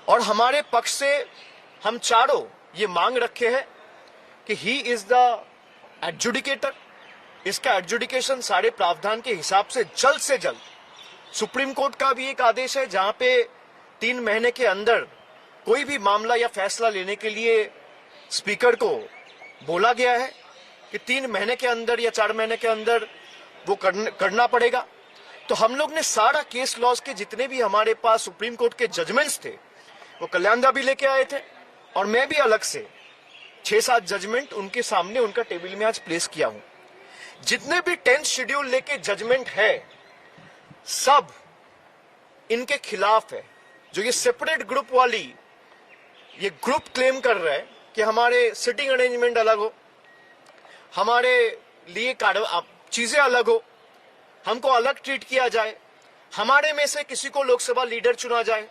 और हमारे पक्ष से हम चारों ये मांग रखे हैं कि ही इज द एडजुडिकेटर। इसका एडजुडिकेशन सारे प्रावधान के हिसाब से जल्द सुप्रीम कोर्ट का भी एक आदेश है जहां पे 3 महीने के अंदर कोई भी मामला या फैसला लेने के लिए स्पीकर को बोला गया है कि 3 महीने के अंदर या 4 महीने के अंदर वो करना पड़ेगा। तो हम लोग ने सारा केस लॉज के जितने भी हमारे पास सुप्रीम कोर्ट के जजमेंट्स थे वो कल्याणदा भी लेके आए थे और मैं भी अलग से 6-7 जजमेंट उनके सामने उनका टेबल में आज प्लेस किया हूं। जितने भी 10th शेड्यूल लेके जजमेंट है सब इनके खिलाफ है। जो ये सेपरेट ग्रुप वाली ये ग्रुप क्लेम कर रहा है कि हमारे सिटिंग अरेंजमेंट अलग हो, हमारे लिए चीजें अलग हो, हमको अलग ट्रीट किया जाए, हमारे में से किसी को लोकसभा लीडर चुना जाए,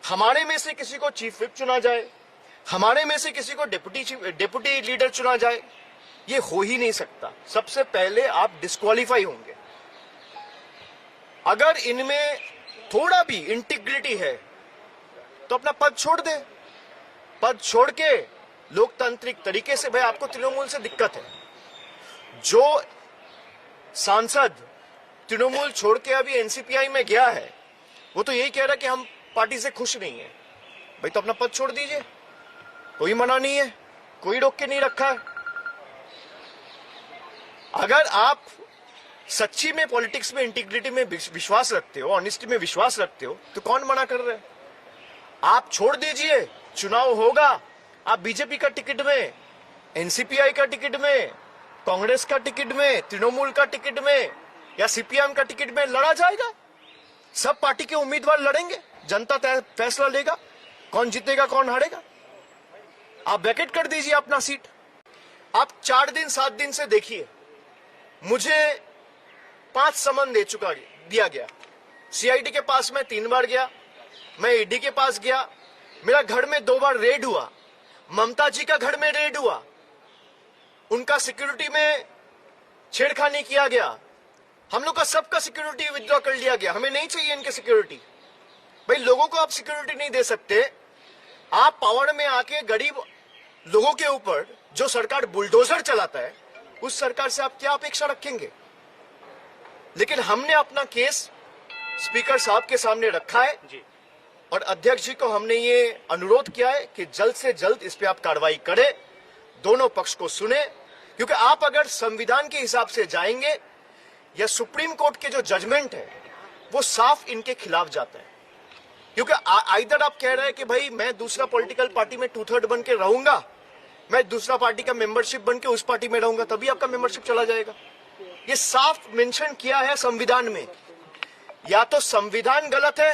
हमारे में से किसी को चीफ विप चुना जाए, हमारे में से किसी को डिप्टी लीडर चुना जाए, ये हो ही नहीं सकता। सबसे पहले आप डिस्क्वालीफाई होंगे। अगर इनमें थोड़ा भी इंटीग्रिटी है तो अपना पद छोड़ दे। पद छोड़ के लोकतांत्रिक तरीके से, भाई आपको तृणमूल से दिक्कत है, जो सांसद तृणमूल छोड़ के अभी एनसीपीआई में गया है वो तो यही कह रहा है कि हम पार्टी से खुश नहीं है। भाई तो अपना पद छोड़ दीजिए, कोई मना नहीं है, कोई रोक के नहीं रखा है। अगर आप सच्ची में पॉलिटिक्स में इंटीग्रिटी में विश्वास रखते हो, ऑनेस्टी में विश्वास रखते हो, तो कौन मना कर रहे हैं? आप छोड़ दीजिए, चुनाव होगा, आप बीजेपी का टिकट में, एनसीपीआई का टिकट में, कांग्रेस का टिकट में, तृणमूल का टिकट में या सीपीएम का टिकट में लड़ा जाएगा। सब पार्टी के उम्मीदवार लड़ेंगे, जनता फैसला लेगा कौन जीतेगा कौन हारेगा। आप वैकेट कर दीजिए अपना सीट। आप 4 दिन 7 दिन से देखिए, मुझे 5 समन दिया गया। सीआईडी के पास मैं 3 बार गया, मैं ईडी के पास गया, मेरा घर में 2 बार रेड हुआ, ममता जी का घर में रेड हुआ, उनका सिक्योरिटी में छेड़खानी किया गया, हम लोग का सबका सिक्योरिटी विथड्रॉ कर लिया गया। हमें नहीं चाहिए इनके सिक्योरिटी। भाई लोगों को आप सिक्योरिटी नहीं दे सकते, आप पावर में आके गरीब लोगों के ऊपर जो सरकार बुलडोजर चलाता है उस सरकार से आप क्या अपेक्षा रखेंगे? लेकिन हमने अपना केस स्पीकर साहब के सामने रखा है जी। और अध्यक्ष जी को हमने ये अनुरोध किया है कि जल्द से जल्द इस पे आप कार्रवाई करें, दोनों पक्ष को सुने, क्योंकि आप अगर संविधान के हिसाब से जाएंगे या सुप्रीम कोर्ट के जो जजमेंट है वो साफ इनके खिलाफ जाता है। क्योंकि आइदर आप कह रहे हैं कि भाई मैं दूसरा पॉलिटिकल पार्टी में 2/3 बन के रहूंगा, मैं दूसरा पार्टी का मेंबरशिप बन के उस पार्टी में रहूंगा, तभी आपका मेंबरशिप चला जाएगा। ये साफ मेंशन किया है संविधान में। या तो संविधान गलत है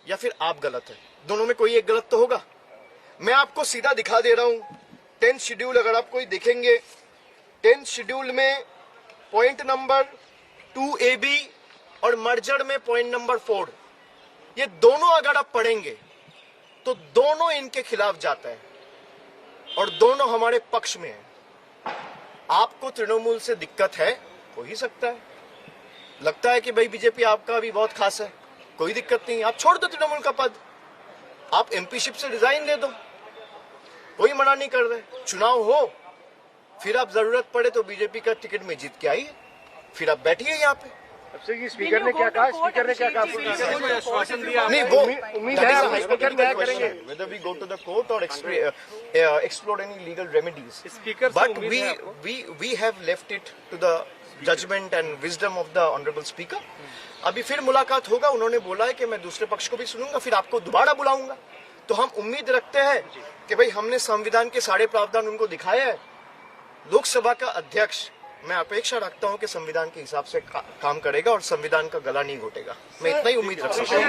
या फिर आप गलत है, दोनों में कोई एक गलत तो होगा। मैं आपको सीधा दिखा दे रहा हूं 10th शेड्यूल। अगर आप कोई देखेंगे 10th शेड्यूल में पॉइंट नंबर 2AB और मर्जर में पॉइंट नंबर 4, ये दोनों अगर आप पढ़ेंगे तो दोनों इनके खिलाफ जाता है और दोनों हमारे पक्ष में है। आपको तृणमूल से दिक्कत है, हो ही सकता है, लगता है कि भाई बीजेपी आपका भी बहुत खास है, कोई दिक्कत नहीं, आप छोड़ दो तृणमूल का पद, आप एमपीशिप से रिजाइन दे दो, कोई मना नहीं कर रहे। चुनाव हो, फिर आप जरूरत पड़े तो बीजेपी का टिकट में जीत के आइए, फिर आप बैठिए यहाँ पे। स्पीकर ने क्या कहा? स्पीकर ने क्या कहा? नहीं, वो उम्मीद है स्पीकर न्याय करेंगे, whether we go to the court or explore any legal remedies. But we have left it to the judgment and wisdom of the honorable speaker. अभी फिर मुलाकात होगा, उन्होंने बोला है कि मैं दूसरे पक्ष को भी सुनूंगा, फिर आपको दोबारा बुलाऊंगा। तो हम उम्मीद रखते हैं कि भाई हमने संविधान के सारे प्रावधान उनको दिखाए हैं। लोकसभा का अध्यक्ष, मैं अपेक्षा रखता हूं कि संविधान के हिसाब से काम करेगा और संविधान का गला नहीं घोटेगा। मैं इतना ही उम्मीद रख सकता हूं।